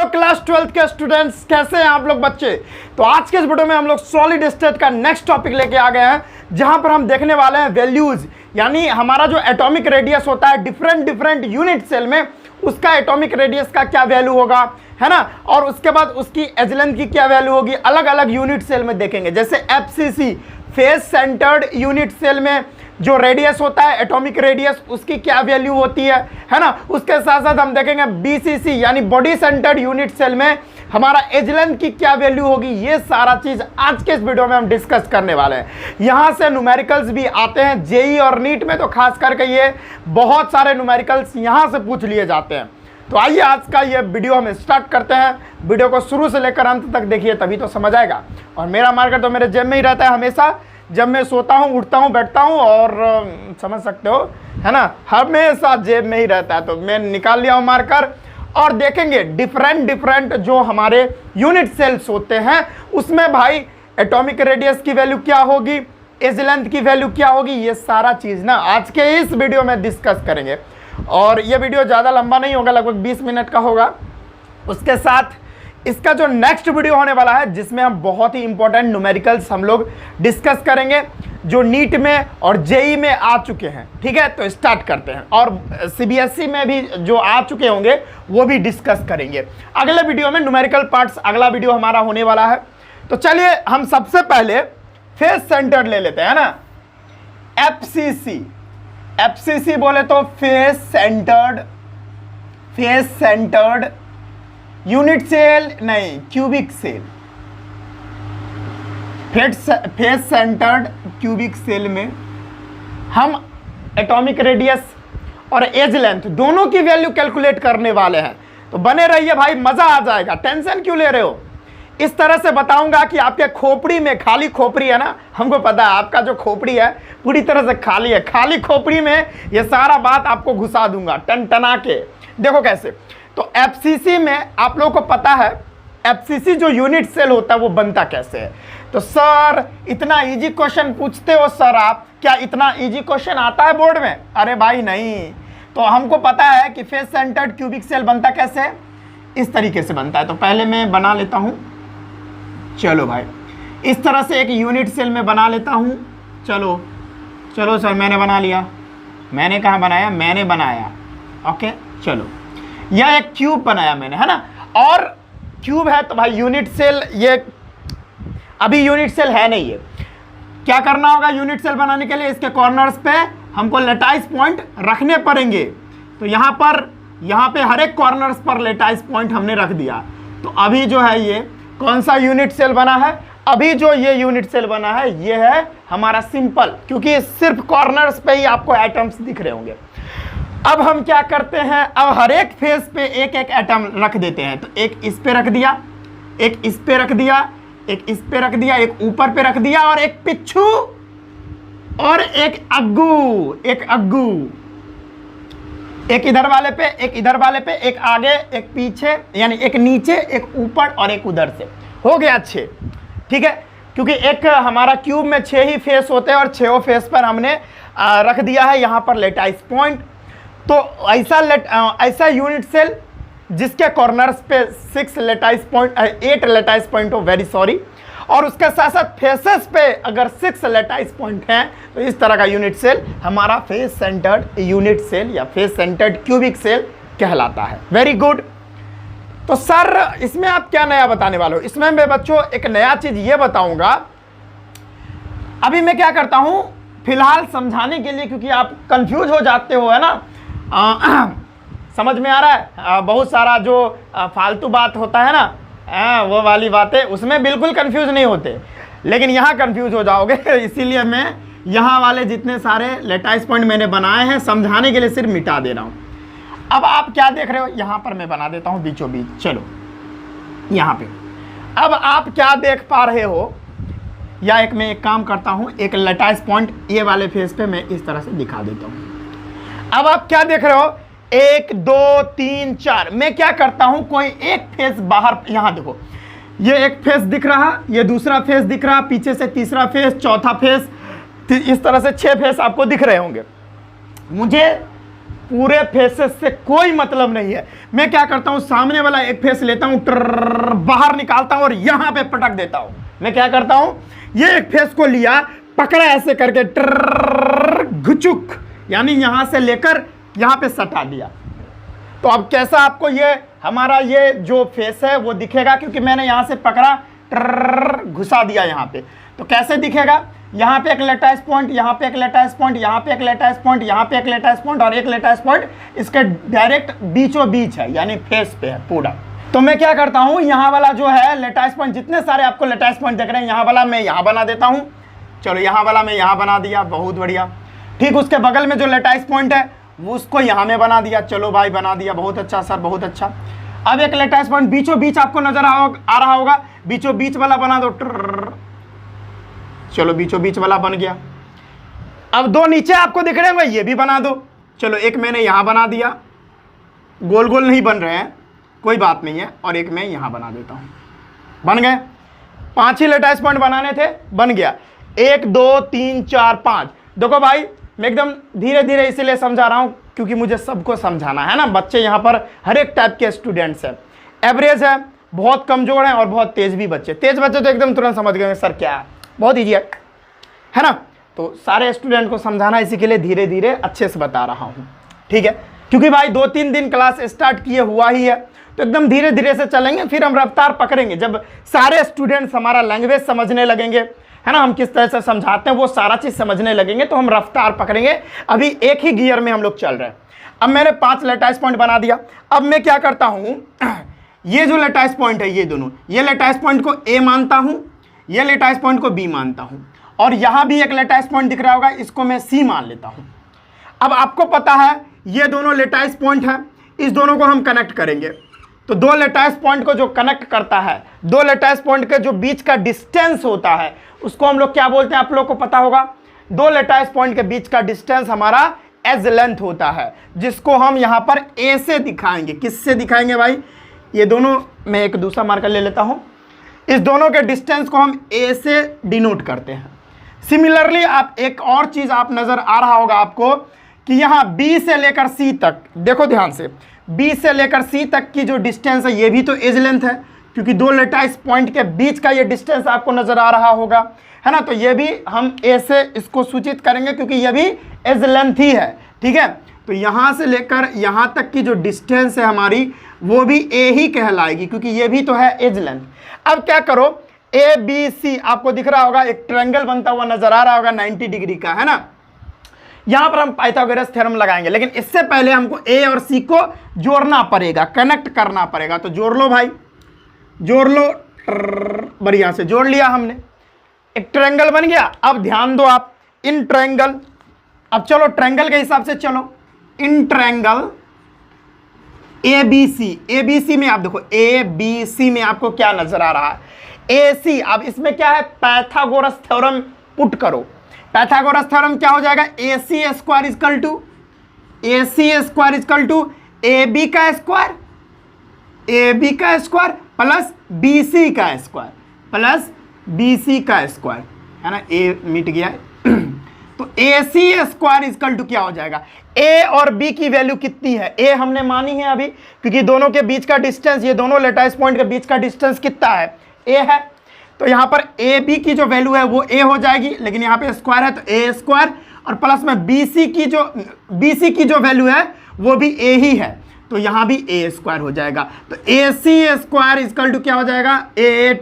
तो class 12th के students कैसे हैं आप लोग बच्चे। तो आज के इस वीडियो में हम लोग सॉलिड स्टेट का नेक्स्ट टॉपिक लेके आ गए हैं, जहां पर हम देखने वाले हैं वैल्यूज, यानी हमारा जो एटॉमिक रेडियस होता है डिफरेंट यूनिट सेल में, उसका एटॉमिक रेडियस का क्या वैल्यू होगा, है ना। और उसके बाद उसकी एज लेंथ की क्या वैल्यू होगी, अलग अलग यूनिट सेल में देखेंगे। जैसे FCC face centred unit cell में जो रेडियस होता है एटॉमिक रेडियस, उसकी क्या वैल्यू होती है ना। उसके साथ साथ हम देखेंगे बीसीसी यानी बॉडी सेंटर्ड यूनिट सेल में हमारा एज लेंथ की क्या वैल्यू होगी। ये सारा चीज आज के इस वीडियो में हम डिस्कस करने वाले हैं। यहां से न्यूमेरिकल्स भी आते हैं जेई और नीट में, तो खास करके ये बहुत सारे न्यूमेरिकल्स यहां से पूछ लिए जाते हैं। तो आइए आज का ये वीडियो हम स्टार्ट करते हैं। वीडियो को शुरू से लेकर अंत तक देखिए, तभी तो समझ आएगा। और मेरा मार्कर तो मेरे जेब में ही रहता है हमेशा, जब मैं सोता हूँ, उठता हूँ, बैठता हूँ, और समझ सकते हो, है ना, हमेशा जेब में ही रहता है। तो मैं निकाल लिया हूँ मार्कर, और देखेंगे डिफरेंट जो हमारे यूनिट सेल्स होते हैं उसमें भाई एटॉमिक रेडियस की वैल्यू क्या होगी, एज लेंथ की वैल्यू क्या होगी। ये सारा चीज़ ना आज के इस वीडियो में डिस्कस करेंगे। और ये वीडियो ज़्यादा लंबा नहीं होगा, लगभग 20 मिनट का होगा। उसके साथ इसका जो नेक्स्ट वीडियो होने वाला है, जिसमें हम बहुत ही इंपॉर्टेंट न्यूमेरिकल्स हम लोग डिस्कस करेंगे जो नीट में और जेई में आ चुके हैं। ठीक है, तो स्टार्ट करते हैं। और सीबीएसई में भी जो आ चुके होंगे वो भी डिस्कस करेंगे अगले वीडियो में। न्यूमेरिकल पार्ट्स अगला वीडियो हमारा होने वाला है। तो चलिए हम सबसे पहले फेस सेंटर्ड ले लेते हैं ना, एफसीसी बोले तो फेस सेंटर्ड यूनिट सेल नहीं, cubic cell. Face centred cubic cell में हम एटॉमिक रेडियस और एज लेंथ दोनों की वैल्यू कैलकुलेट करने वाले हैं। तो बने रहिए भाई, मजा आ जाएगा। टेंशन क्यों ले रहे हो। इस तरह से बताऊंगा कि आपके खोपड़ी में, खाली खोपड़ी है ना, हमको पता है आपका जो खोपड़ी है पूरी तरह से खाली है, खाली खोपड़ी में ये सारा बात आपको घुसा दूंगा टन-टना के। देखो कैसे। तो एफसीसी में आप लोगों को पता है एफसीसी जो यूनिट सेल होता है वो बनता कैसे है। तो सर इतना इजी क्वेश्चन पूछते हो सर आप, क्या इतना इजी क्वेश्चन आता है बोर्ड में? अरे भाई नहीं। तो हमको पता है कि फेस सेंटर्ड क्यूबिक सेल बनता कैसे है, इस तरीके से बनता है। तो पहले मैं बना लेता हूं, चलो भाई, इस तरह से एक यूनिट सेल में बना लेता हूं। चलो सर, मैंने बना लिया। मैंने कहाँ बनाया? मैंने बनाया। ओके, चलो, यह एक क्यूब बनाया मैंने, है ना। और क्यूब है तो भाई यूनिट सेल, ये अभी यूनिट सेल है नहीं। ये क्या करना होगा यूनिट सेल बनाने के लिए, इसके कॉर्नर्स पे हमको लेटाइस पॉइंट रखने पड़ेंगे। तो यहाँ पे हर एक कॉर्नर्स पर लेटाइस पॉइंट हमने रख दिया। तो अभी जो है ये कौन सा यूनिट सेल बना है? अभी जो ये यूनिट सेल बना है ये है हमारा सिंपल, क्योंकि सिर्फ कॉर्नर्स पे ही आपको एटम्स दिख रहे होंगे। अब हम क्या करते हैं, अब हर एक फेस पे एक एक एटम रख देते हैं। तो एक इस पे रख दिया, एक इस पे रख दिया, एक इस पे रख दिया, एक ऊपर पे रख दिया, और एक पिच्छू और एक अग्गू, एक इधर वाले पे, एक इधर वाले पे, एक आगे, एक पीछे, यानी एक नीचे, एक ऊपर और एक उधर से। हो गया 6। ठीक है, क्योंकि एक हमारा क्यूब में 6 ही फेस होते हैं और 6 फेस पर हमने रख दिया है यहाँ पर लेटाइस पॉइंट। तो ऐसा यूनिट सेल जिसके कॉर्नर्स पे 8 लेटाइस पॉइंट हो, वेरी सॉरी, और उसके साथ साथ फेसेस पे अगर 6 लेटाइस पॉइंट हैं, तो इस तरह का यूनिट सेल हमारा फेस सेंटर्ड यूनिट सेल या फेस सेंटर्ड क्यूबिक सेल कहलाता है। Very good. तो सर इसमें आप क्या नया बताने वाले हो? इसमें मैं बच्चों एक नया चीज ये बताऊंगा। अभी मैं क्या करता हूं, फिलहाल समझाने के लिए, क्योंकि आप कंफ्यूज हो जाते हो, है ना। समझ में आ रहा है? बहुत सारा जो फालतू बात होता है ना, वो वाली बातें, उसमें बिल्कुल कंफ्यूज नहीं होते, लेकिन यहाँ कंफ्यूज हो जाओगे। इसीलिए मैं यहाँ वाले जितने सारे लेटाइस पॉइंट मैंने बनाए हैं समझाने के लिए सिर्फ मिटा दे रहा हूँ। अब आप क्या देख रहे हो, यहाँ पर मैं बना देता हूँ बीचों बीच। चलो यहाँ पे अब आप क्या देख पा रहे हो, या मैं एक काम करता हूँ, एक लेटाइस पॉइंट ये वाले फेस पे मैं इस तरह से दिखा देता हूँ। अब आप क्या देख रहे हो, 1 2 3 4। मैं क्या करता हूं, कोई एक फेस बाहर, यहां देखो, ये एक फेस दिख रहा, ये दूसरा फेस दिख रहा, पीछे से तीसरा फेस, चौथा फेस, इस तरह से 6 फेस आपको दिख रहे होंगे। मुझे पूरे फेसेस से कोई मतलब नहीं है। मैं क्या करता हूं, सामने वाला एक फेस लेता हूं, बाहर निकालता हूं और यहां पे पटक देता हूं। मैं क्या करता हूं, ये एक फेस को लिया, पकड़ा ऐसे करके, घुचुक, यानी यहां से लेकर यहां पे सटा दिया। तो अब कैसा आपको ये हमारा ये जो फेस है वो दिखेगा, क्योंकि मैंने यहां से पकड़ा, घुसा दिया यहां पे। तो कैसे दिखेगा, यहाँ पे एक लेटाइस पॉइंट, यहाँ पे एक लेटाइस पॉइंट, यहाँ पे एक लेटाइस पॉइंट, यहाँ पे एक लेटाइस पॉइंट और एक लेटाइस पॉइंट इसके डायरेक्ट बीचों बीच है, यानी फेस पे है पूरा। तो मैं क्या करता हूँ, यहाँ वाला जो है लेटाइस पॉइंट, जितने सारे आपको लेटाइस पॉइंट देख रहे हैं, यहाँ वाला मैं यहाँ बना देता हूँ। चलो यहाँ वाला मैं यहाँ बना दिया, बहुत बढ़िया। ठीक, उसके बगल में जो लेटाइस पॉइंट है वो उसको यहाँ में बना दिया। चलो भाई बना दिया, बहुत अच्छा सर, बहुत अच्छा। अब एक लेटाइस पॉइंट बीचों बीच आपको नजर आ रहा होगा, बीचों बीच वाला बना दो। चलो बीचों बीच वाला बन गया। अब दो नीचे आपको दिख रहे होंगे, ये भी बना दो। चलो एक मैंने यहां बना दिया, गोल गोल नहीं बन रहे हैं, कोई बात नहीं है, और एक मैं यहां बना देता हूं। बन गए, 5 ही लेटाइस पॉइंट बनाने थे, बन गया। 1 2 3 4 5। देखो भाई मैं एकदम धीरे धीरे इसीलिए समझा रहा हूं क्योंकि मुझे सबको समझाना है ना। बच्चे यहां पर हर एक टाइप के स्टूडेंट्स हैं, एवरेज है, बहुत कमजोर है और बहुत तेज भी बच्चे। तेज बच्चे तो एकदम तुरंत समझ गए सर क्या है, बहुत ईजी है ना। तो सारे स्टूडेंट को समझाना, इसी के लिए धीरे धीरे अच्छे से बता रहा हूं, ठीक है। क्योंकि भाई 2-3 दिन क्लास स्टार्ट किए हुआ ही है, तो एकदम धीरे धीरे से चलेंगे, फिर हम रफ्तार पकड़ेंगे। जब सारे स्टूडेंट्स हमारा लैंग्वेज समझने लगेंगे, है ना, हम किस तरह से समझाते हैं वो सारा चीज समझने लगेंगे, तो हम रफ्तार पकड़ेंगे। अभी एक ही गियर में हम लोग चल रहे हैं। अब मैंने 5 लेटाइस पॉइंट बना दिया। अब मैं क्या करता हूं, ये जो लेटाइस पॉइंट है, ये दोनों, ये लेटाइस पॉइंट को ए मानता हूं, ये लेटाइस पॉइंट को बी मानता हूं, और यहां भी एक लेटाइस पॉइंट दिख रहा होगा, इसको मैं सी मान लेता हूं। अब आपको पता है ये दोनों लेटाइस पॉइंट है, इस दोनों को हम कनेक्ट करेंगे। तो 2 लेटाइस पॉइंट को जो कनेक्ट करता है, 2 लेटाइस पॉइंट के जो बीच का डिस्टेंस होता है उसको हम लोग क्या बोलते हैं, आप लोग को पता होगा। 2 लेटाइस पॉइंट के बीच का डिस्टेंस हमारा एज लेंथ होता है, जिसको हम यहां पर ए से दिखाएंगे। किससे दिखाएंगे भाई, ये दोनों, मैं एक दूसरा मार्कर ले लेता हूं, इस दोनों के डिस्टेंस को हम ए से डिनोट करते हैं। सिमिलरली आप एक और चीज आप नजर आ रहा होगा आपको कि यहां बी से लेकर सी तक, देखो ध्यान से, बी से लेकर सी तक की जो डिस्टेंस है ये भी तो एज लेंथ है, क्योंकि 2 लेटाइस पॉइंट के बीच का ये डिस्टेंस आपको नजर आ रहा होगा, है ना। तो ये भी हम ए से इसको सूचित करेंगे क्योंकि ये भी एज लेंथ ही है, ठीक है। तो यहां से लेकर यहां तक की जो डिस्टेंस है हमारी वो भी ए ही कहलाएगी, क्योंकि ये भी तो है एज लेंथ। अब क्या करो, ए बी सी आपको दिख रहा होगा, एक ट्रायंगल बनता हुआ नजर आ रहा होगा 90 डिग्री का, है ना। यहां पर हम पाइथागोरस थ्योरम लगाएंगे, लेकिन इससे पहले हमको ए और सी को जोड़ना पड़ेगा, कनेक्ट करना पड़ेगा। तो जोड़ लो भाई, जोड़ लो, बढ़िया से जोड़ लिया हमने, एक ट्रायंगल बन गया। अब ध्यान दो आप, इन ट्रायंगल, अब चलो ट्रायंगल के हिसाब से चलो, इन ट्रायंगल ए बी सी में आप देखो, ए बी सी में आपको क्या नजर आ रहा है, ए सी। अब इसमें क्या है, पाइथागोरस थ्योरम पुट करो। पाइथागोरस थ्योरम क्या हो जाएगा, A C square equal to A B का स्क्वायर, प्लस बी सी का स्क्वायर, है ना, ए मिट गया है। तो A C square equal to क्या हो जाएगा, ए और बी की वैल्यू कितनी है, ए हमने मानी है अभी, क्योंकि दोनों के बीच का डिस्टेंस, ये दोनों लेटाइस पॉइंट के बीच का डिस्टेंस कितना है, ए है। तो यहां पर ए बी की जो वैल्यू है वो ए हो जाएगी, लेकिन यहां पे स्क्वायर है तो ए स्क्वायर, और प्लस में बी सी की जो वैल्यू है वो भी ए ही है, तो यहां भी ए स्क्वायर हो जाएगा। तो A C square equal to क्या हो जाएगा, ए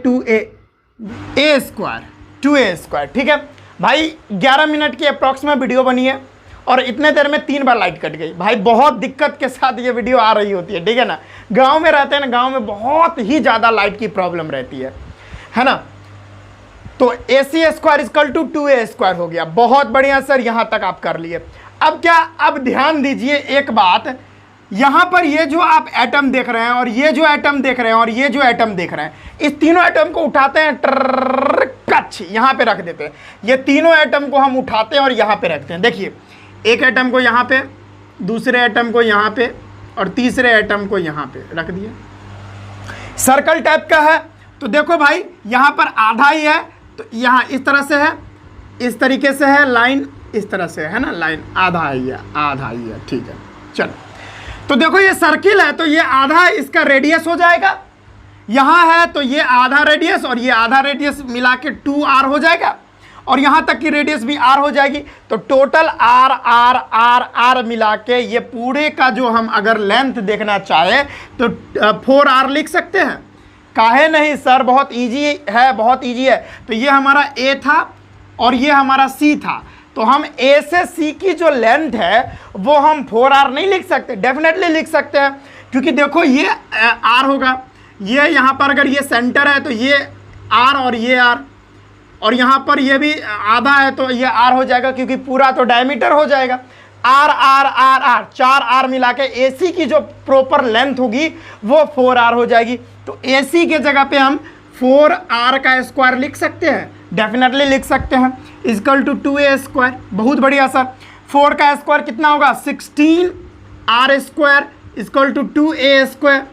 स्क्वायर, ठीक है भाई। 11 मिनट की अप्रॉक्सिमेट वीडियो बनी है और इतने देर में 3 बार लाइट कट गई भाई। बहुत दिक्कत के साथ ये वीडियो आ रही होती है, ठीक है ना। गांव में रहते हैं ना, गांव में बहुत ही ज़्यादा लाइट की प्रॉब्लम रहती है ना। तो A C square equal to 2a square हो गया। बहुत बढ़िया सर, यहाँ तक आप कर लिए। अब क्या, अब ध्यान दीजिए एक बात, यहाँ पर ये जो आप एटम देख रहे हैं और ये जो एटम देख रहे हैं और ये जो एटम देख रहे हैं, इस तीनों एटम को उठाते हैं, कच यहाँ पे रख देते हैं। ये तीनों एटम को हम उठाते हैं और यहाँ पे रखते हैं। देखिए, एक एटम को यहाँ पे, दूसरे एटम को यहाँ पे और तीसरे एटम को यहाँ पे रख दिया। सर्कल टाइप का है। तो देखो भाई, यहाँ पर आधा ही है, तो यहाँ इस तरह से है, इस तरीके से है, लाइन इस तरह से है ना, लाइन आधा ही है, ठीक है। चलो, तो देखो ये सर्किल है तो ये आधा इसका रेडियस हो जाएगा, यहाँ है तो ये आधा रेडियस और ये आधा रेडियस मिला के 2r हो जाएगा, और यहाँ तक की रेडियस भी r हो जाएगी। तो total r r r r मिला के ये पूरे का जो हम अगर लेंथ देखना चाहे तो 4r लिख सकते हैं। काहे नहीं सर, बहुत इजी है, बहुत इजी है। तो ये हमारा a था और ये हमारा c था, तो हम a से c की जो लेंथ है वो हम 4r नहीं लिख सकते, डेफिनेटली लिख सकते हैं, क्योंकि देखो ये r होगा, ये यहाँ पर अगर ये सेंटर है तो ये r और ये r, और यहाँ पर ये भी आधा है तो ये r हो जाएगा, क्योंकि पूरा तो डायमीटर हो जाएगा। r r r r 4r मिला के AC की जो प्रॉपर लेंथ होगी वो 4r हो जाएगी। तो AC के जगह पे हम 4r का स्क्वायर लिख सकते हैं, डेफिनेटली लिख सकते हैं, इक्वल टू 2a स्क्वायर। बहुत बढ़िया सर, 4 का स्क्वायर कितना होगा 16r square equal to 2a square,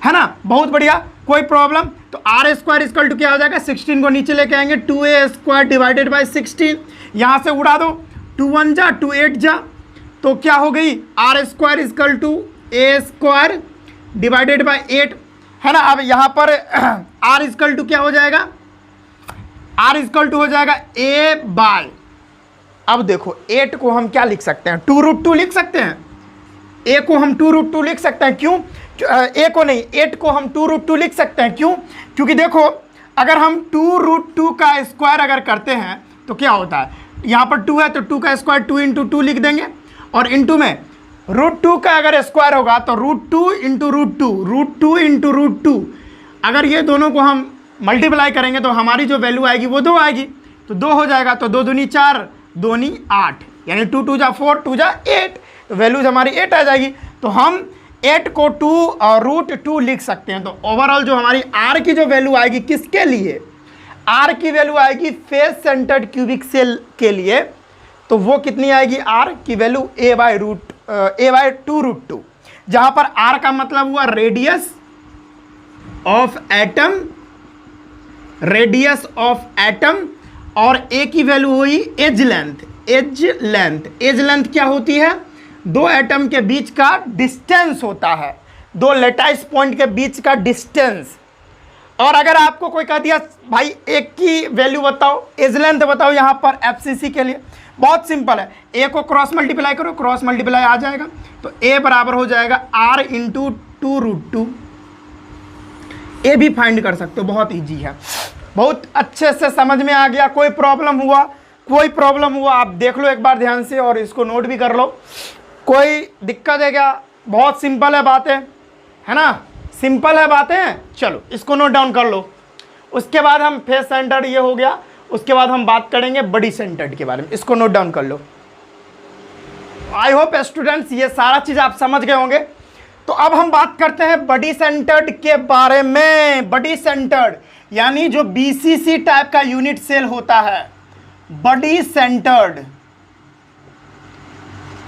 है ना। बहुत बढ़िया, कोई प्रॉब्लम। तो आर स्क्वायर इक्वल टू क्या हो जाएगा, 16 को नीचे लेके आएंगे, 2a स्क्वायर डिवाइडेड बाई 16, यहाँ से उड़ा दो, 2 1 जा 2 8 जा, तो क्या हो गई r square equal to a square divided by 8, है ना। अब यहाँ पर आर इक्वल टू क्या हो जाएगा, आर इक्वल टू हो जाएगा a बाय, अब देखो 8 को हम क्या लिख सकते हैं, 2√2 लिख सकते हैं, a को हम 2√2 लिख सकते हैं, क्यों, a को नहीं 8 को हम 2√2 लिख सकते हैं, क्यों, क्योंकि देखो अगर हम 2√2 का स्क्वायर अगर करते हैं तो क्या होता है, यहाँ पर 2 है तो 2 का स्क्वायर 2 × 2 लिख देंगे, और इनटू में √2 का अगर स्क्वायर होगा तो √2 × √2, √2 × √2, अगर ये दोनों को हम मल्टीप्लाई करेंगे तो हमारी जो वैल्यू आएगी वो 2 आएगी, तो 2 हो जाएगा, तो 2 दूनी 4 2 नी 8, यानी 2 2 जा 4 2 जा 8, तो वैल्यूज हमारी 8 आ जाएगी। तो हम 8 को 2 और √2 लिख सकते हैं। तो ओवरऑल जो हमारी r की जो वैल्यू आएगी किसके लिए, r की वैल्यू आएगी फेस सेंटर्ड क्यूबिक सेल के लिए, तो वो कितनी आएगी, r की वैल्यू a/2√2, जहाँ पर r का मतलब हुआ radius of atom, radius of atom, और a की वैल्यू हुई edge length, edge length, edge length क्या होती है, दो एटम के बीच का डिस्टेंस होता है, दो लेटाइस पॉइंट के बीच का डिस्टेंस। और अगर आपको कोई कह दिया भाई एक की वैल्यू बताओ, एज लेंथ बताओ यहाँ पर FCC के लिए, बहुत सिंपल है, a को क्रॉस मल्टीप्लाई करो, क्रॉस मल्टीप्लाई आ जाएगा, तो a बराबर हो जाएगा r × 2√2, a भी फाइंड कर सकते हो, बहुत ईजी है, बहुत अच्छे से समझ में आ गया। कोई प्रॉब्लम हुआ, कोई प्रॉब्लम हुआ आप देख लो एक बार ध्यान से और इसको नोट भी कर लो, कोई दिक्कत है क्या, बहुत सिंपल है बातें, है ना, सिंपल है बातें। चलो इसको नोट डाउन कर लो, उसके बाद हम फेस सेंटर्ड ये हो गया, उसके बाद हम बात करेंगे बॉडी सेंटर्ड के बारे में, इसको नोट डाउन कर लो। आई होप स्टूडेंट्स ये सारा चीज़ आप समझ गए होंगे। तो अब हम बात करते हैं बॉडी सेंटर्ड के बारे में। बॉडी सेंटर्ड यानी जो BCC टाइप का यूनिट सेल होता है, बॉडी सेंटर्ड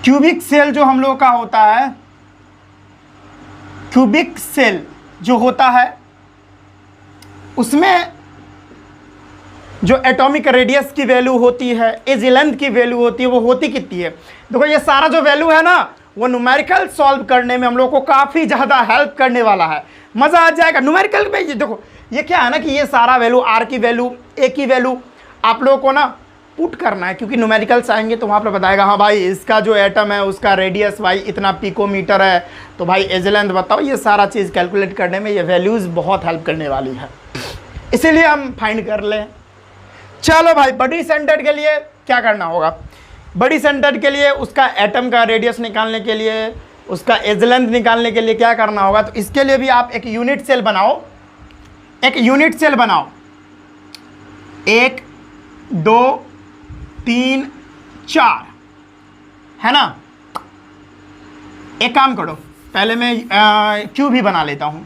क्यूबिक सेल जो हम लोग का होता है, क्यूबिक सेल जो होता है उसमें जो एटॉमिक रेडियस की वैल्यू होती है, एज लेंथ की वैल्यू होती है, वो होती कितनी है। देखो ये सारा जो वैल्यू है ना वो न्यूमेरिकल सॉल्व करने में हम लोग को काफ़ी ज़्यादा हेल्प करने वाला है, मज़ा आ जाएगा न्यूमेरिकल में। ये देखो ये क्या है ना कि ये सारा वैल्यू, r की वैल्यू, a की वैल्यू आप लोगों को ना पुट करना है, क्योंकि न्यूमेरिकल्स आएंगे तो वहाँ पर बताएगा हाँ भाई इसका जो एटम है उसका रेडियस भाई इतना पिकोमीटर है, तो भाई एज लेंथ बताओ। ये सारा चीज़ कैलकुलेट करने में ये वैल्यूज़ बहुत हेल्प करने वाली है, इसीलिए हम फाइंड कर लें। चलो भाई बॉडी सेंटर्ड के लिए क्या करना होगा, बॉडी सेंटर्ड के लिए उसका एटम का रेडियस निकालने के लिए, उसका एज लेंथ निकालने के लिए क्या करना होगा, तो इसके लिए भी आप एक यूनिट सेल बनाओ, एक यूनिट सेल बनाओ, 1 2 3 4, है ना। एक काम करो, पहले मैं क्यूब ही बना लेता हूँ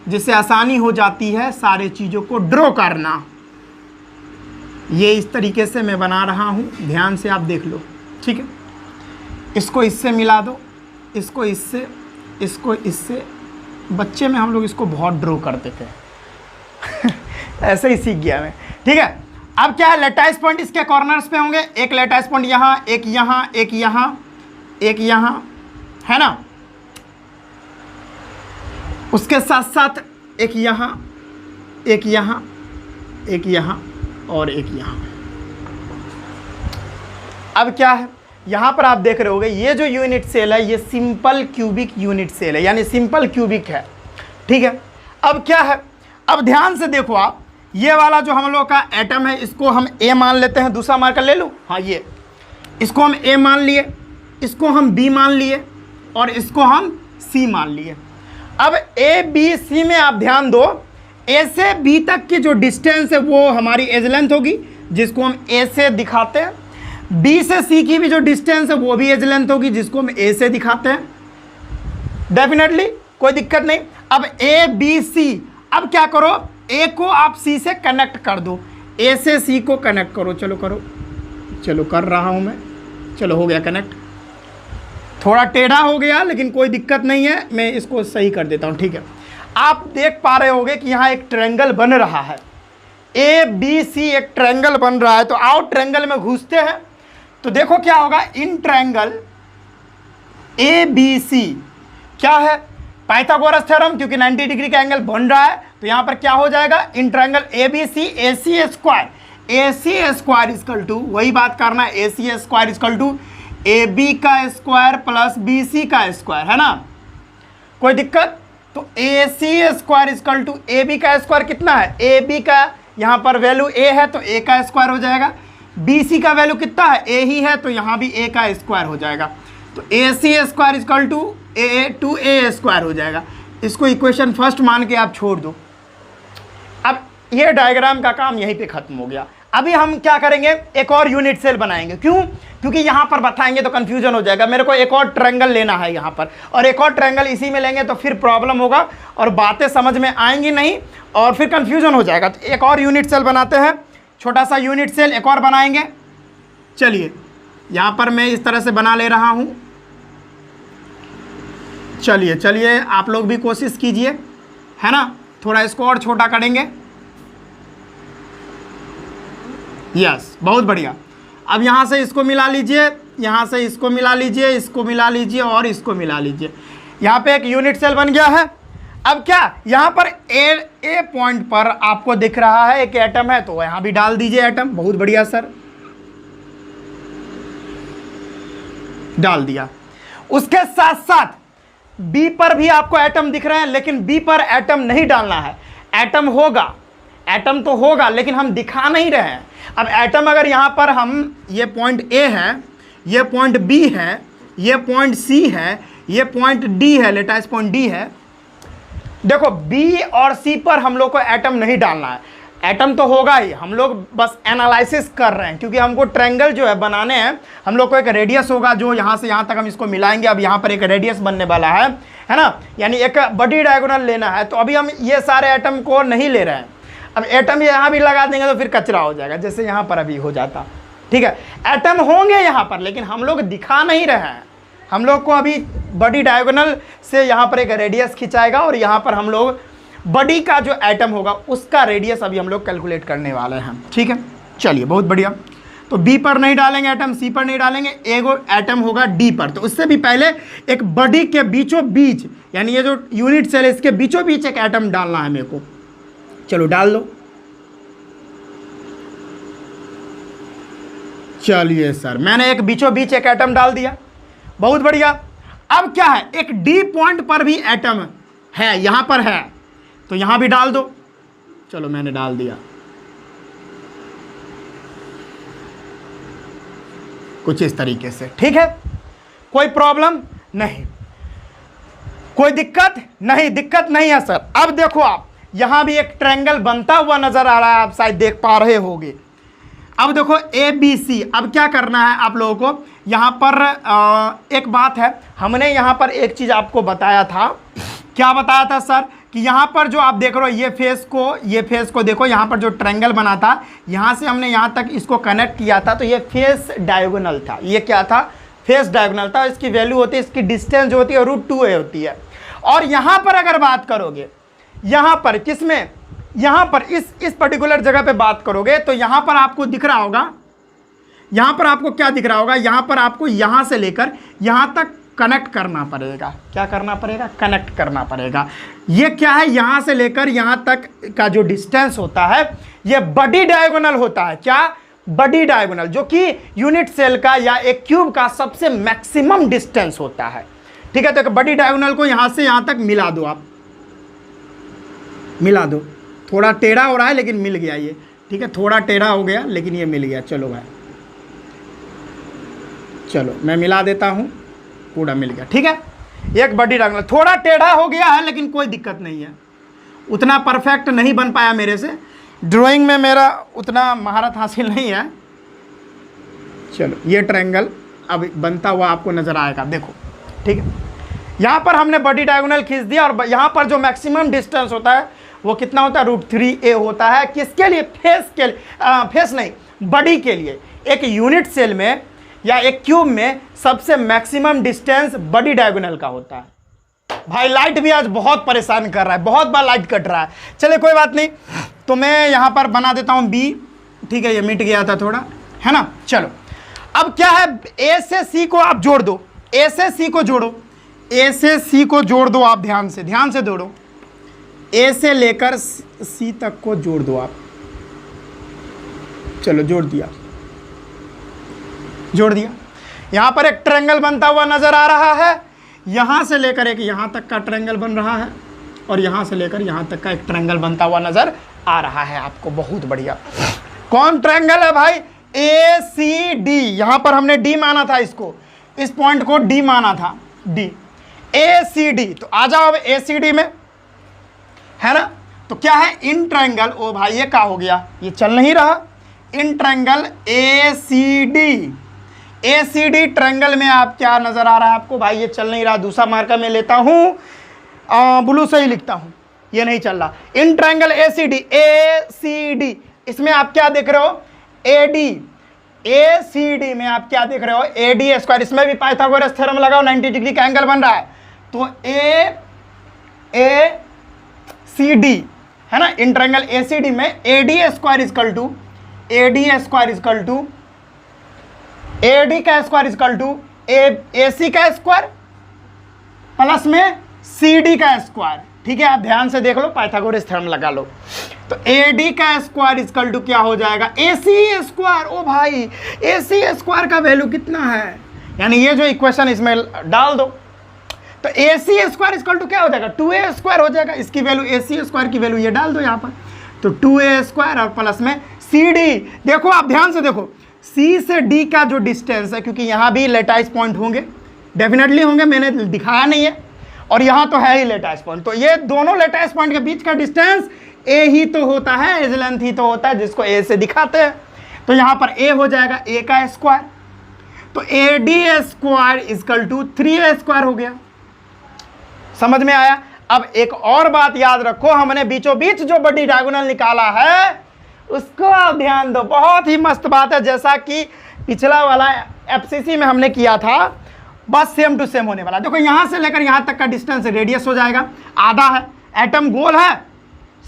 जिससे आसानी हो जाती है सारे चीज़ों को ड्रॉ करना। ये इस तरीके से मैं बना रहा हूँ, ध्यान से आप देख लो, ठीक है। इसको इससे मिला दो, इसको इससे, इसको इससे। बच्चे में हम लोग इसको बहुत ड्रॉ करते थे ऐसे ही सीख गया मैं, ठीक है। अब क्या है, लेटाइस पॉइंट इसके कॉर्नर्स पे होंगे, एक लेटाइस पॉइंट यहाँ, एक यहाँ, एक यहाँ, एक यहाँ, है ना। उसके साथ साथ एक यहाँ, एक यहाँ, एक यहाँ और एक यहाँ। अब क्या है, यहाँ पर आप देख रहे होगे ये जो यूनिट सेल है ये सिंपल क्यूबिक यूनिट सेल है, यानी सिंपल क्यूबिक है, ठीक है। अब क्या है, अब ध्यान से देखो आप, ये वाला जो हम लोग का एटम है इसको हम ए मान लेते हैं। दूसरा मार्कर ले लूँ, हाँ ये, इसको हम ए मान लिए, इसको हम बी मान लिए और इसको हम सी मान लिए। अब ए बी सी में आप ध्यान दो, ए से बी तक की जो डिस्टेंस है वो हमारी एज लेंथ होगी, जिसको हम ए से दिखाते हैं। बी से सी की भी जो डिस्टेंस है वो भी एज लेंथ होगी, जिसको हम ए से दिखाते हैं। डेफिनेटली कोई दिक्कत नहीं। अब ए बी सी, अब क्या करो, ए को आप सी से कनेक्ट कर दो, ए से सी को कनेक्ट करो। चलो करो, चलो कर रहा हूं मैं, चलो हो गया कनेक्ट। थोड़ा टेढ़ा हो गया लेकिन कोई दिक्कत नहीं है, मैं इसको सही कर देता हूं, ठीक है। आप देख पा रहे होगे कि यहाँ एक ट्रायंगल बन रहा है, ए बी सी एक ट्रायंगल बन रहा है। तो आओ ट्रायंगल में घुसते हैं, तो देखो क्या होगा। इन ट्रायंगल ए बी सी क्या है, पाइथागोरस थ्योरम, क्योंकि 90 डिग्री का एंगल बन रहा है तो यहाँ पर क्या हो जाएगा, in triangle A B C A C square, A C square equal to, वही बात करना है, A C square equal to A B का स्क्वायर प्लस बी सी का स्क्वायर, है ना। कोई दिक्कत, तो A C square equal to A B का स्क्वायर कितना है, ए बी का यहाँ पर वैल्यू ए है तो ए का स्क्वायर हो जाएगा, बी सी का वैल्यू कितना है, ए ही है तो यहाँ भी ए का स्क्वायर हो जाएगा। तो A C square equal to A square हो जाएगा। इसको इक्वेशन फर्स्ट मान के आप छोड़ दो। अब ये डायग्राम का काम यहीं पे खत्म हो गया। अभी हम क्या करेंगे, एक और यूनिट सेल बनाएंगे। क्यों, क्योंकि यहाँ पर बताएंगे तो कंफ्यूजन हो जाएगा। मेरे को एक और ट्रायंगल लेना है यहाँ पर, और एक और ट्रायंगल इसी में लेंगे तो फिर प्रॉब्लम होगा और बातें समझ में आएंगी नहीं और फिर कंफ्यूजन हो जाएगा। तो एक और यूनिट सेल बनाते हैं, छोटा सा यूनिट सेल एक और बनाएंगे। चलिए यहाँ पर मैं इस तरह से बना ले रहा हूँ। चलिए चलिए आप लोग भी कोशिश कीजिए, है ना। थोड़ा इसको और छोटा करेंगे। यस, बहुत बढ़िया। अब यहाँ से इसको मिला लीजिए, यहाँ से इसको मिला लीजिए, इसको मिला लीजिए और इसको मिला लीजिए। यहाँ पे एक यूनिट सेल बन गया है। अब क्या, यहाँ पर ए पॉइंट पर आपको दिख रहा है एक एटम है, तो यहाँ भी डाल दीजिए एटम। बहुत बढ़िया सर, डाल दिया। उसके साथ साथ बी पर भी आपको एटम दिख रहे हैं, लेकिन बी पर एटम नहीं डालना है। एटम होगा, एटम तो होगा लेकिन हम दिखा नहीं रहे हैं। अब एटम अगर यहाँ पर हम, ये पॉइंट ए है, ये पॉइंट बी है, ये पॉइंट सी है, ये पॉइंट डी है, लेटेस्ट पॉइंट डी है। देखो बी और सी पर हम लोग को एटम नहीं डालना है। एटम तो होगा ही, हम लोग बस एनालिसिस कर रहे हैं, क्योंकि हमको ट्रायंगल जो है बनाने हैं। हम लोग को एक रेडियस होगा जो यहाँ से यहाँ तक हम इसको मिलाएंगे। अब यहाँ पर एक रेडियस बनने वाला है ना, यानी एक बड़ी डायगोनल लेना है। तो अभी हम ये सारे एटम को नहीं ले रहे हैं। अब एटम यहाँ भी लगा देंगे तो फिर कचरा हो जाएगा, जैसे यहाँ पर अभी हो जाता। ठीक है, एटम होंगे यहाँ पर लेकिन हम लोग दिखा नहीं रहे हैं। हम लोग को अभी बड़ी डायगोनल से यहाँ पर एक रेडियस खिंचाएगा और यहाँ पर हम लोग बड़ी का जो एटम होगा उसका रेडियस अभी हम लोग कैलकुलेट करने वाले हैं। ठीक है, चलिए बहुत बढ़िया। तो बी पर नहीं डालेंगे एटम, सी पर नहीं डालेंगे, एगो एटम होगा डी पर। तो उससे भी पहले एक बड़ी के बीचों बीच, यानी ये जो यूनिट सेल है इसके बीचों बीच एक एटम डालना है मेरे को। चलो डाल दो। चलिए सर, मैंने एक बीचों बीच एक एटम डाल दिया। बहुत बढ़िया। अब क्या है, एक डी पॉइंट पर भी एटम है, यहां पर है, तो यहां भी डाल दो। चलो मैंने डाल दिया। कुछ इस तरीके से, ठीक है, कोई प्रॉब्लम नहीं, कोई दिक्कत नहीं, दिक्कत नहीं है सर। अब देखो आप, यहां भी एक ट्रायंगल बनता हुआ नजर आ रहा है, आप शायद देख पा रहे होंगे। अब देखो ए बी सी, अब क्या करना है आप लोगों को, यहाँ पर एक बात है, हमने यहाँ पर एक चीज़ आपको बताया था। क्या बताया था सर, कि यहाँ पर जो आप देख रहे हो ये फेस को देखो, यहाँ पर जो ट्रायंगल बना था, यहाँ से हमने यहाँ तक इसको कनेक्ट किया था, तो ये फेस डायगोनल था। ये क्या था, फेस डायगोनल था। इसकी वैल्यू होती है, इसकी डिस्टेंस जो होती है √2a होती है। और यहाँ पर अगर बात करोगे, यहाँ पर किसमें, यहाँ पर इस पर्टिकुलर जगह पे बात करोगे, तो यहाँ पर आपको दिख रहा होगा, यहाँ पर आपको क्या दिख रहा होगा, यहाँ पर आपको यहाँ से लेकर यहाँ तक कनेक्ट करना पड़ेगा। क्या करना पड़ेगा? कनेक्ट करना पड़ेगा। ये क्या है, यहाँ से लेकर यहाँ तक का जो डिस्टेंस होता है ये बड़ी डायगोनल होता है। क्या? बड़ी डायगोनल, जो कि यूनिट सेल का या एक क्यूब का सबसे मैक्सिमम डिस्टेंस होता है। ठीक है, तो बड़ी डायगोनल को यहाँ से यहाँ तक मिला दो, आप मिला दो। थोड़ा टेढ़ा हो रहा है लेकिन मिल गया ये। ठीक है, थोड़ा टेढ़ा हो गया लेकिन ये मिल गया। चलो भाई, चलो मैं मिला देता हूँ, पूरा मिल गया। ठीक है, एक बड़ी डायगोनल थोड़ा टेढ़ा हो गया है लेकिन कोई दिक्कत नहीं है। उतना परफेक्ट नहीं बन पाया मेरे से, ड्राइंग में मेरा उतना महारत हासिल नहीं है। चलो, ये ट्रायंगल अब बनता हुआ आपको नजर आएगा, देखो। ठीक है, यहाँ पर हमने बड़ी डायगोनल खींच दिया और यहाँ पर जो मैक्सिमम डिस्टेंस होता है वो कितना होता है? √3a होता है। किसके लिए? फेस के लिए, फेस नहीं, बड़ी के लिए। एक यूनिट सेल में या एक क्यूब में सबसे मैक्सिमम डिस्टेंस बड़ी डायगोनल का होता है। भाई लाइट भी आज बहुत परेशान कर रहा है, बहुत बार लाइट कट रहा है। चले कोई बात नहीं, तो मैं यहाँ पर बना देता हूँ B। ठीक है, ये मिट गया था थोड़ा, है ना। चलो, अब क्या है, A से C को आप जोड़ दो, A से C को जोड़ो, A से C को जोड़ दो आप, ध्यान से जोड़ो। A से लेकर C तक को जोड़ दो आप। चलो, जोड़ दिया। यहां पर एक ट्रायंगल बनता हुआ नजर आ रहा है। यहां से लेकर एक यहां तक का ट्रायंगल बन रहा है और यहां से लेकर यहां तक का एक ट्रायंगल बनता हुआ नजर आ रहा है आपको। बहुत बढ़िया। कौन ट्रायंगल है भाई? ACD। यहां पर हमने D माना था, इसको, इस पॉइंट को D माना था, D, ACD। तो आ जाओ अब ACD में, है ना। तो क्या है, इन ट्रायंगल, ओ भाई ये क्या हो गया, ये चल नहीं रहा। इन ट्रायंगल ACD ट्रायंगल में आप क्या नजर आ रहा है आपको? भाई ये चल नहीं रहा। दूसरा मार्कर में लेता हूं, ब्लू से ही लिखता हूं, ये नहीं चल रहा। इन ट्रायंगल ACD, इसमें आप क्या देख रहे हो? ACD में आप क्या देख रहे हो? AD²। इसमें भी पाइथागोरस थ्योरम लगाओ, 90 डिग्री का एंगल बन रहा है। तो ACD है ना। इन ट्रायंगल ACD में AD² AC का स्क्वायर प्लस में CD का स्क्वायर। ठीक है, आप ध्यान से देख लो, पाइथागोरस थ्योरम लगा लो। तो AD का स्क्वायर इक्वल टू क्या हो जाएगा? AC²। ओ भाई, AC² का वैल्यू कितना है? यानी ये जो इक्वेशन इसमें डाल दो, तो AC² इक्वल टू क्या हो जाएगा? 2a² हो जाएगा। इसकी वैल्यू, AC² की वैल्यू ये डाल दो यहाँ पर, तो 2a² और प्लस में CD। देखो, आप ध्यान से देखो, C से D का जो डिस्टेंस है, क्योंकि यहाँ भी लेटाइस पॉइंट होंगे, डेफिनेटली होंगे, मैंने दिखाया नहीं है, और यहाँ तो है ही लेटाइस पॉइंट। तो ये दोनों लेटाइस पॉइंट के बीच का डिस्टेंस A ही तो होता है, एज लेंथ ही तो होता है, जिसको A से दिखाते हैं। तो यहाँ पर A हो जाएगा A का स्क्वायर, तो AD² इक्वल टू 3a² हो गया। समझ में आया? अब एक और बात याद रखो, हमने बीचों बीच जो बड़ी डायगोनल निकाला है उसको आप ध्यान दो। बहुत ही मस्त बात है, जैसा कि पिछला वाला FCC में हमने किया था, बस सेम टू सेम होने वाला। देखो, यहां से लेकर यहां तक का डिस्टेंस रेडियस हो जाएगा, आधा है। एटम गोल है,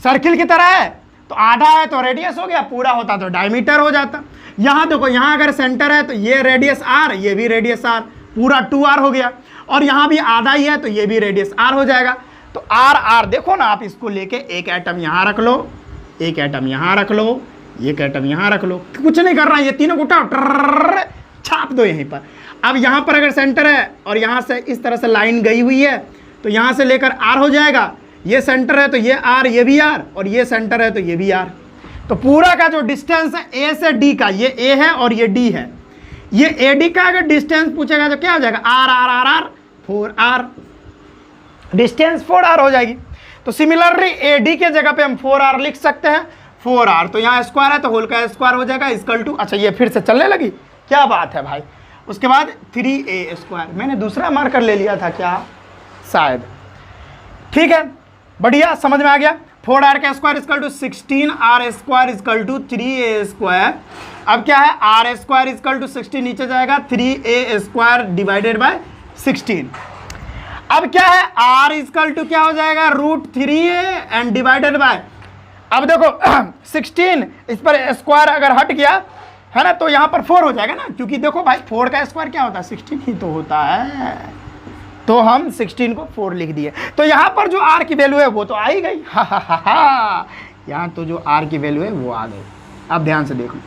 सर्किल की तरह है, तो आधा है तो रेडियस हो गया, पूरा होता तो डायमीटर हो जाता। यहां देखो, यहां अगर सेंटर है तो ये रेडियस R, ये भी रेडियस R, पूरा 2R हो गया। और यहां भी आधा ही है तो ये भी रेडियस R हो जाएगा। तो R देखो ना, आप इसको लेके एक एटम यहां रख लो, एक एटम यहां रख लो, एक एटम यहां रख लो, कुछ नहीं करना, ये तीनों को उठाओ, छाप दो यहीं पर। अब यहां पर अगर सेंटर है और यहां से इस तरह से लाइन गई हुई है, तो यहां से लेकर R हो जाएगा। ये सेंटर है तो ये R, ये भी R, और ये सेंटर है तो ये भी R। तो पूरा का जो डिस्टेंस है A से D का, ये A है और ये D है। ये AD का अगर डिस्टेंस पूछेगा तो क्या हो जाएगा? R 4R, डिस्टेंस 4R हो जाएगी। तो सिमिलरली AD के जगह पे हम 4R लिख सकते हैं, 4R। तो यहाँ स्क्वायर है तो होल का स्क्वायर हो जाएगा इक्वल टू, अच्छा ये फिर से चलने लगी, क्या बात है भाई। उसके बाद 3a², मैंने दूसरा मार्कर ले लिया था क्या शायद। ठीक है, बढ़िया, समझ में आ गया। 4R का square equal to 16R² equal to 3a²। अब क्या है, R² इक्वल टू 16 नीचे जाएगा, 3a² डिवाइडेड बाय 16। अब क्या है, R इक्वल टू क्या हो जाएगा? √3a एंड डिवाइडेड बाय, अब देखो 16, इस पर स्क्वायर अगर हट गया है ना, तो यहाँ पर 4 हो जाएगा ना, क्योंकि देखो भाई 4 का स्क्वायर क्या होता है? 16 ही तो होता है। तो हम 16 को 4 लिख दिए। तो यहाँ पर जो r की वैल्यू है वो तो आ ही गई, हा हा हा हा, यहाँ तो जो r की वैल्यू है वो आ गई। अब ध्यान से देखो,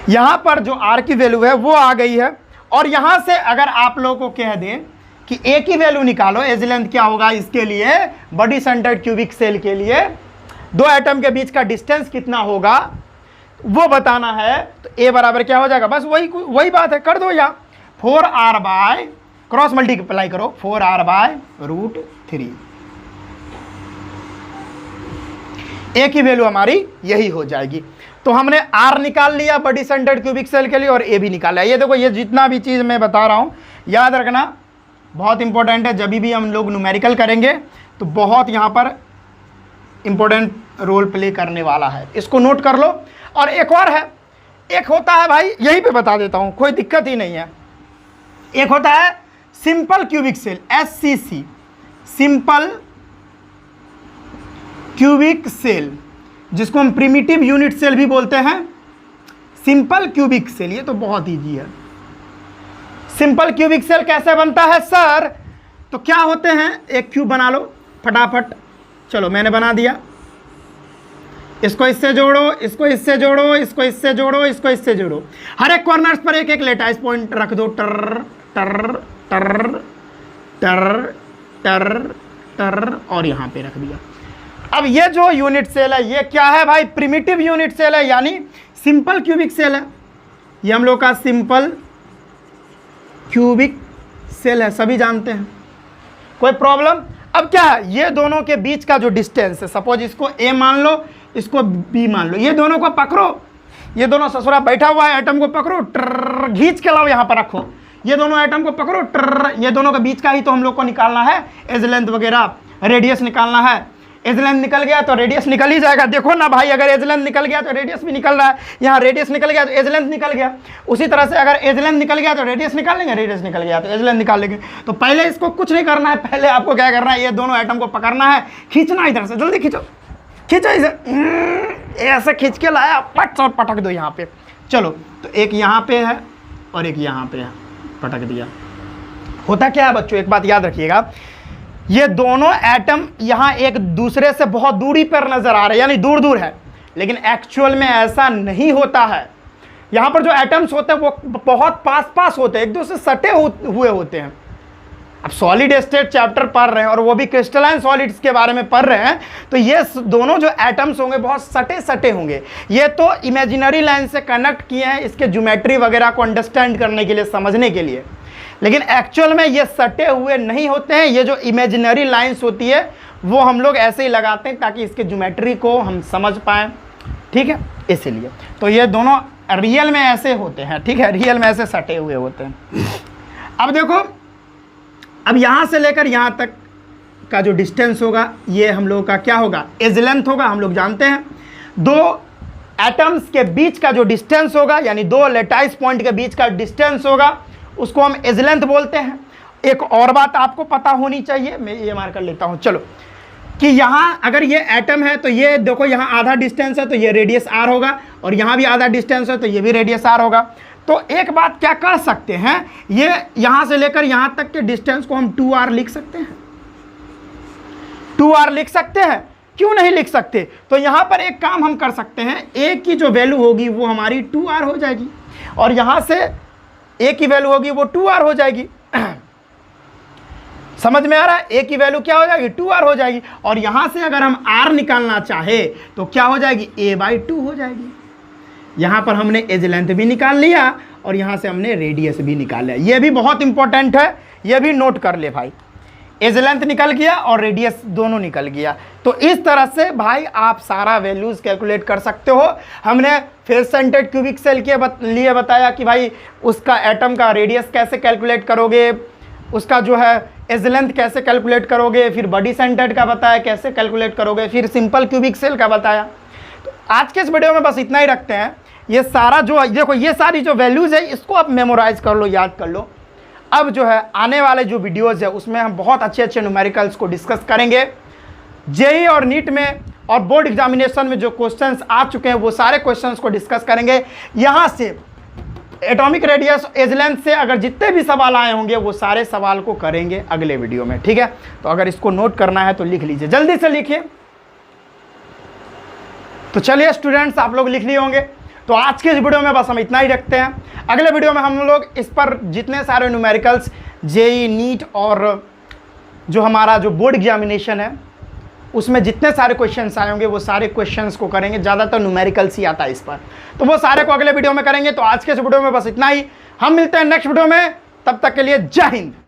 यहाँ पर जो r की वैल्यू है वो आ गई है। और यहाँ से अगर आप लोगों को कह दें कि a की वैल्यू निकालो, एज लेंथ क्या होगा इसके लिए, बॉडी सेंटर्ड क्यूबिक सेल के लिए दो एटम के बीच का डिस्टेंस कितना होगा वो बताना है, तो a बराबर क्या हो जाएगा, बस वही बात है, कर दो यहाँ 4r बाय क्रॉस मल्टीप्लाई करो 4r बाय √3। a की वैल्यू हमारी यही हो जाएगी। तो हमने r निकाल लिया बॉडी सेंटर्ड क्यूबिक सेल के लिए और a भी निकाला। ये देखो, ये जितना भी चीज़ मैं बता रहा हूँ याद रखना, बहुत इंपॉर्टेंट है। जब भी हम लोग न्यूमेरिकल करेंगे तो बहुत यहाँ पर इंपॉर्टेंट रोल प्ले करने वाला है, इसको नोट कर लो। और एक और है, एक होता है भाई, यहीं पे बता देता हूँ, कोई दिक्कत ही नहीं है। एक होता है simple cubic cell, SCC, simple cubic cell, जिसको हम प्रिमिटिव यूनिट सेल भी बोलते हैं। सिंपल क्यूबिक सेल, ये तो बहुत ईजी है। सिंपल क्यूबिक सेल कैसे बनता है सर, तो क्या होते हैं, एक क्यूब बना लो फटाफट, चलो मैंने बना दिया, इसको इससे जोड़ो, इसको इससे जोड़ो, इसको इससे जोड़ो, इसको इससे जोड़ो, हर एक कॉर्नर्स पर एक एक लेटाइस पॉइंट रख दो, टर टर टर टर टर टर, और यहाँ पे रख दिया। अब ये जो यूनिट सेल है ये क्या है भाई, प्रिमिटिव यूनिट सेल है, यानी सिंपल क्यूबिक सेल है। ये हम लोग का सिंपल क्यूबिक सेल है, सभी जानते हैं, कोई प्रॉब्लम। अब क्या है, ये दोनों के बीच का जो डिस्टेंस है, सपोज इसको a मान लो, इसको b मान लो, ये दोनों को पकड़ो, ये दोनों ससुरा बैठा हुआ है, एटम को पकड़ो, ट्र घींच के लाओ यहाँ पर रखो, ये दोनों एटम को पकड़ो, ट्र, ये दोनों के बीच का ही तो हम लोग को निकालना है, एज लेंथ वगैरह, रेडियस निकालना है। एज लेंथ निकल गया तो रेडियस निकल ही जाएगा, देखो ना भाई, अगर एज लेंथ निकल गया तो रेडियस भी निकल रहा है, यहाँ रेडियस निकल गया तो एज लेंथ निकल गया। उसी तरह से अगर एज लेंथ निकल गया तो रेडियस निकाल लेंगे, रेडियस निकल गया तो एज लेंथ निकाल लेंगे। तो पहले इसको कुछ नहीं करना है, पहले आपको क्या करना है, ये दोनों एटम को पकड़ना है, खींचना, इधर से जल्दी खींचो, खींचो इधर, ऐसे खींच के लाया, पट और पटक दो यहाँ पे। चलो, तो एक यहाँ पे है और एक यहाँ पे है, पटक दिया। होता क्या है बच्चों, एक बात याद रखिएगा, ये दोनों एटम यहाँ एक दूसरे से बहुत दूरी पर नजर आ रहे हैं, यानी दूर दूर है, लेकिन एक्चुअल में ऐसा नहीं होता है। यहाँ पर जो एटम्स होते हैं वो बहुत पास पास होते हैं, एक दूसरे से सटे हुए होते हैं। अब सॉलिड स्टेट चैप्टर पढ़ रहे हैं और वो भी क्रिस्टलाइन सॉलिड्स के बारे में पढ़ रहे हैं, तो ये दोनों जो एटम्स होंगे बहुत सटे सटे होंगे। ये तो इमेजिनरी लाइन से कनेक्ट किए हैं इसके ज्योमेट्री वगैरह को अंडरस्टैंड करने के लिए, समझने के लिए, लेकिन एक्चुअल में ये सटे हुए नहीं होते हैं। ये जो इमेजिनरी लाइंस होती है वो हम लोग ऐसे ही लगाते हैं ताकि इसके ज्योमेट्री को हम समझ पाएँ, ठीक है, इसीलिए। तो ये दोनों रियल में ऐसे होते हैं, ठीक है, रियल में ऐसे सटे हुए होते हैं। अब देखो, अब यहाँ से लेकर यहाँ तक का जो डिस्टेंस होगा ये हम लोगों का क्या होगा, एज लेंथ होगा, हम लोग जानते हैं। दो एटम्स के बीच का जो डिस्टेंस होगा, यानी दो लेटाइस पॉइंट के बीच का डिस्टेंस होगा, उसको हम एज लेंथ बोलते हैं। एक और बात आपको पता होनी चाहिए, मैं ये मार कर लेता हूँ, चलो, कि यहाँ अगर ये एटम है तो ये देखो, यहाँ आधा डिस्टेंस है तो ये रेडियस r होगा, और यहाँ भी आधा डिस्टेंस है तो ये भी रेडियस r होगा। तो एक बात क्या कर सकते हैं, ये यहाँ से लेकर यहाँ तक के डिस्टेंस को हम 2r लिख सकते हैं, 2r लिख सकते हैं, क्यों नहीं लिख सकते। तो यहाँ पर एक काम हम कर सकते हैं, a की जो वैल्यू होगी वो हमारी 2r हो जाएगी, और यहाँ से a की वैल्यू होगी वो 2r हो जाएगी। समझ में आ रहा है, a की वैल्यू क्या हो जाएगी, 2r हो जाएगी, और यहाँ से अगर हम r निकालना चाहे तो क्या हो जाएगी, a/2 हो जाएगी। यहाँ पर हमने एज लेंथ भी निकाल लिया और यहाँ से हमने रेडियस भी निकाल लिया। ये भी बहुत इंपॉर्टेंट है, ये भी नोट कर ले भाई, एज लेंथ निकल गया और रेडियस दोनों निकल गया। तो इस तरह से भाई आप सारा वैल्यूज़ कैलकुलेट कर सकते हो। हमने फेस सेंटर्ड क्यूबिक सेल के लिए बताया कि भाई उसका एटम का रेडियस कैसे कैलकुलेट करोगे, उसका जो है एज लेंथ कैसे कैलकुलेट करोगे, फिर बॉडी सेंटर्ड का बताया कैसे कैलकुलेट करोगे, फिर सिंपल क्यूबिक सेल का बताया। तो आज के इस वीडियो में बस इतना ही रखते हैं। ये सारा जो देखो, ये सारी जो वैल्यूज़ है इसको आप मेमोराइज कर लो, याद कर लो। अब जो है आने वाले जो वीडियोज़ है उसमें हम बहुत अच्छे अच्छे न्यूमेरिकल्स को डिस्कस करेंगे। जेईई और नीट में और बोर्ड एग्जामिनेशन में जो क्वेश्चंस आ चुके हैं वो सारे क्वेश्चंस को डिस्कस करेंगे। यहाँ से एटॉमिक रेडियस, एज लेंथ से अगर जितने भी सवाल आए होंगे वो सारे सवाल को करेंगे अगले वीडियो में, ठीक है। तो अगर इसको नोट करना है तो लिख लीजिए, जल्दी से लिखिए। तो चलिए स्टूडेंट्स, आप लोग लिख लिए होंगे। तो आज के इस वीडियो में बस हम इतना ही रखते हैं। अगले वीडियो में हम लोग इस पर जितने सारे न्यूमेरिकल्स, जेई, नीट और जो हमारा जो बोर्ड एग्जामिनेशन है उसमें जितने सारे क्वेश्चंस आए होंगे वो सारे क्वेश्चंस को करेंगे। ज़्यादातर न्यूमेरिकल्स ही आता है इस पर, तो वो सारे को अगले वीडियो में करेंगे। तो आज के इस वीडियो में बस इतना ही। हम मिलते हैं नेक्स्ट वीडियो में, तब तक के लिए जय हिंद।